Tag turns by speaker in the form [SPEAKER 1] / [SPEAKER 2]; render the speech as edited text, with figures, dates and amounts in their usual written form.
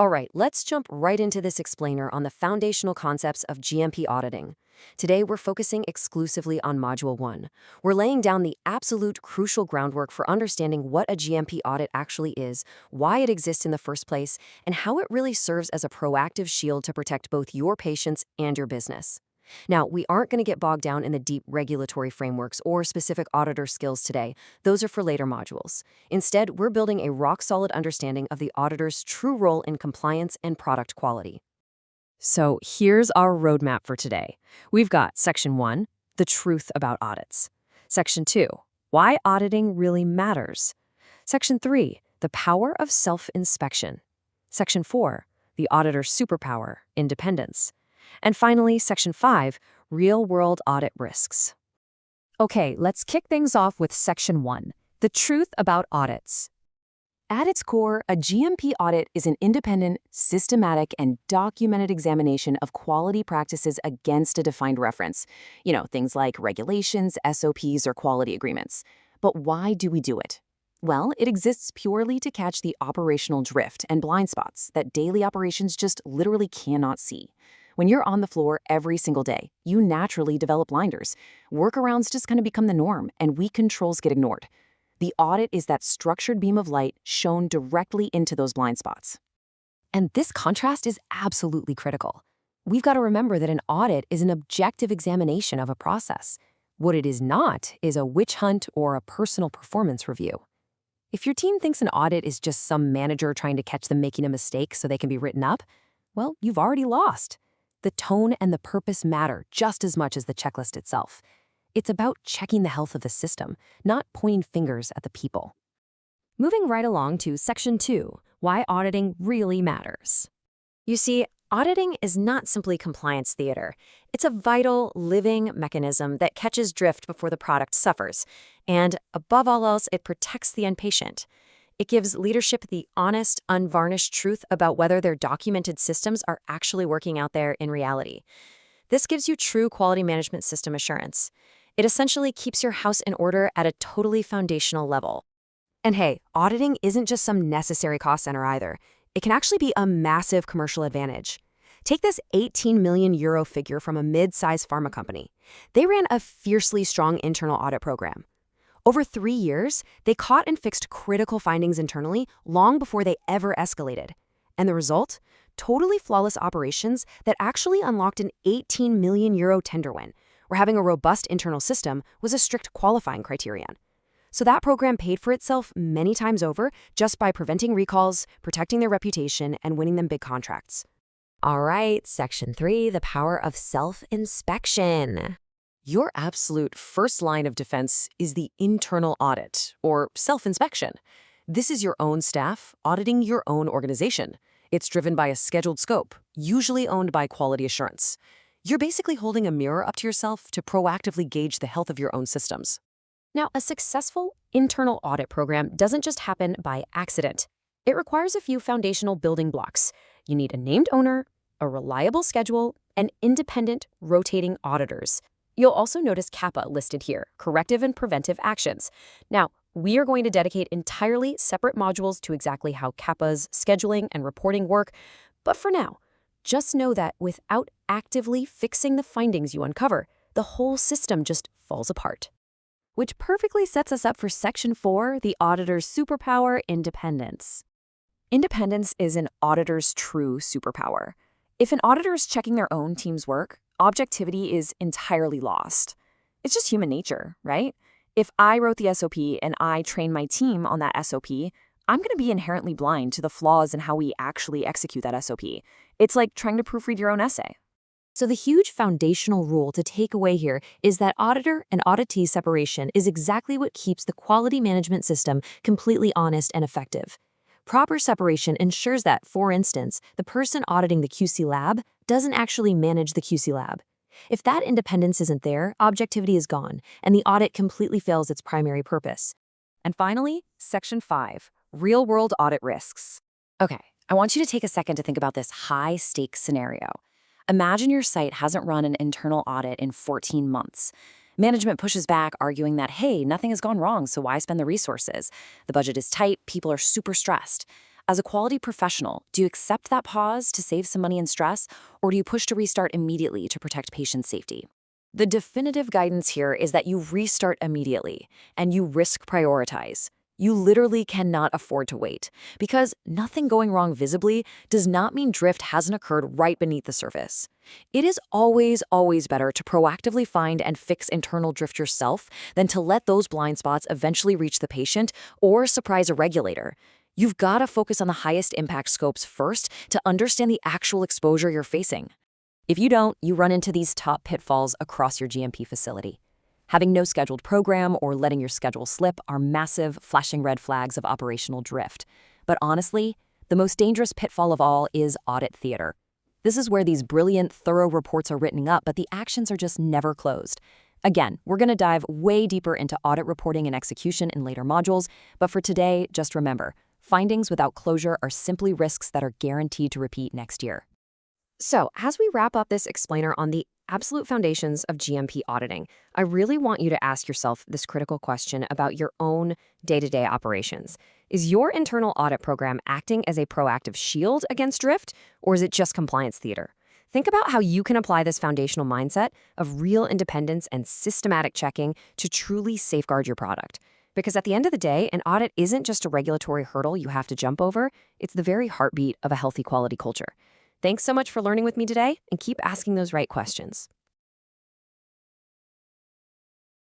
[SPEAKER 1] All right, let's jump right into this explainer on the foundational concepts of GMP auditing. Today, we're focusing exclusively on Module 1. We're laying down the absolute crucial groundwork for understanding what a GMP audit actually is, why it exists in the first place, and how it really serves as a proactive shield to protect both your patients and your business. Now, we aren't going to get bogged down in the deep regulatory frameworks or specific auditor skills today. Those are for later modules. Instead, we're building a rock-solid understanding of the auditor's true role in compliance and product quality. So here's our roadmap for today. We've got Section 1, the truth about audits. Section 2, why auditing really matters. Section 3, the power of self-inspection. Section 4, the auditor's superpower, independence. And finally, Section 5, real-world audit risks. Okay, let's kick things off with Section 1, the truth about audits. At its core, a GMP audit is an independent, systematic, and documented examination of quality practices against a defined reference. Things like regulations, SOPs, or quality agreements. But why do we do it? Well, it exists purely to catch the operational drift and blind spots that daily operations just literally cannot see. When you're on the floor every single day, you naturally develop blinders. Workarounds just kind of become the norm, and weak controls get ignored. The audit is that structured beam of light shown directly into those blind spots. And this contrast is absolutely critical. We've got to remember that an audit is an objective examination of a process. What it is not is a witch hunt or a personal performance review. If your team thinks an audit is just some manager trying to catch them making a mistake so they can be written up, well, you've already lost. The tone and the purpose matter just as much as the checklist itself. It's about checking the health of the system, not pointing fingers at the people. Moving right along to Section 2, why auditing really matters. You see, auditing is not simply compliance theater. It's a vital, living mechanism that catches drift before the product suffers. And above all else, it protects the end patient. It gives leadership the honest, unvarnished truth about whether their documented systems are actually working out there in reality. This gives you true quality management system assurance. It essentially keeps your house in order at a totally foundational level. And hey, auditing isn't just some necessary cost center either. It can actually be a massive commercial advantage. Take this 18 million euro figure from a mid-sized pharma company. They ran a fiercely strong internal audit program. Over 3 years, they caught and fixed critical findings internally long before they ever escalated. And the result? Totally flawless operations that actually unlocked an 18 million euro tender win, where having a robust internal system was a strict qualifying criterion. So that program paid for itself many times over just by preventing recalls, protecting their reputation, and winning them big contracts. All right, Section 3, the power of self-inspection. Your absolute first line of defense is the internal audit, or self-inspection. This is your own staff auditing your own organization. It's driven by a scheduled scope, usually owned by quality assurance. You're basically holding a mirror up to yourself to proactively gauge the health of your own systems. Now, a successful internal audit program doesn't just happen by accident. It requires a few foundational building blocks. You need a named owner, a reliable schedule, and independent rotating auditors. You'll also notice CAPA listed here, corrective and preventive actions. Now, we are going to dedicate entirely separate modules to exactly how CAPA's scheduling and reporting work. But for now, just know that without actively fixing the findings you uncover, the whole system just falls apart. Which perfectly sets us up for Section 4, the auditor's superpower, independence. Independence is an auditor's true superpower. If an auditor is checking their own team's work, objectivity is entirely lost. It's just human nature, right? If I wrote the SOP and I train my team on that SOP, I'm going to be inherently blind to the flaws in how we actually execute that SOP. It's like trying to proofread your own essay. So the huge foundational rule to take away here is that auditor and auditee separation is exactly what keeps the quality management system completely honest and effective. Proper separation ensures that, for instance, the person auditing the QC lab doesn't actually manage the QC lab. If that independence isn't there, objectivity is gone, and the audit completely fails its primary purpose. And finally, Section 5, real-world audit risks. Okay, I want you to take a second to think about this high-stakes scenario. Imagine your site hasn't run an internal audit in 14 months. Management pushes back, arguing that, hey, nothing has gone wrong, so why spend the resources? The budget is tight, people are super stressed.
[SPEAKER 2] As a quality professional, do you accept that pause to save some money and stress, or do you push to restart immediately to protect patient safety? The definitive guidance here is that you restart immediately and you risk prioritize. You literally cannot afford to wait, because nothing going wrong visibly does not mean drift hasn't occurred right beneath the surface. It is always, always better to proactively find and fix internal drift yourself than to let those blind spots eventually reach the patient or surprise a regulator. You've got to focus on the highest impact scopes first to understand the actual exposure you're facing. If you don't, you run into these top pitfalls across your GMP facility. Having no scheduled program or letting your schedule slip are massive, flashing red flags of operational drift. But honestly, the most dangerous pitfall of all is audit theater. This is where these brilliant, thorough reports are written up, but the actions are just never closed. Again, we're going to dive way deeper into audit reporting and execution in later modules, but for today, just remember, findings without closure are simply risks that are guaranteed to repeat next year.
[SPEAKER 1] So, as we wrap up this explainer on the absolute foundations of GMP auditing, I really want you to ask yourself this critical question about your own day-to-day operations. Is your internal audit program acting as a proactive shield against drift, or is it just compliance theater? Think about how you can apply this foundational mindset of real independence and systematic checking to truly safeguard your product. Because at the end of the day, an audit isn't just a regulatory hurdle you have to jump over, it's the very heartbeat of a healthy quality culture. Thanks so much for learning with me today, and keep asking those right questions.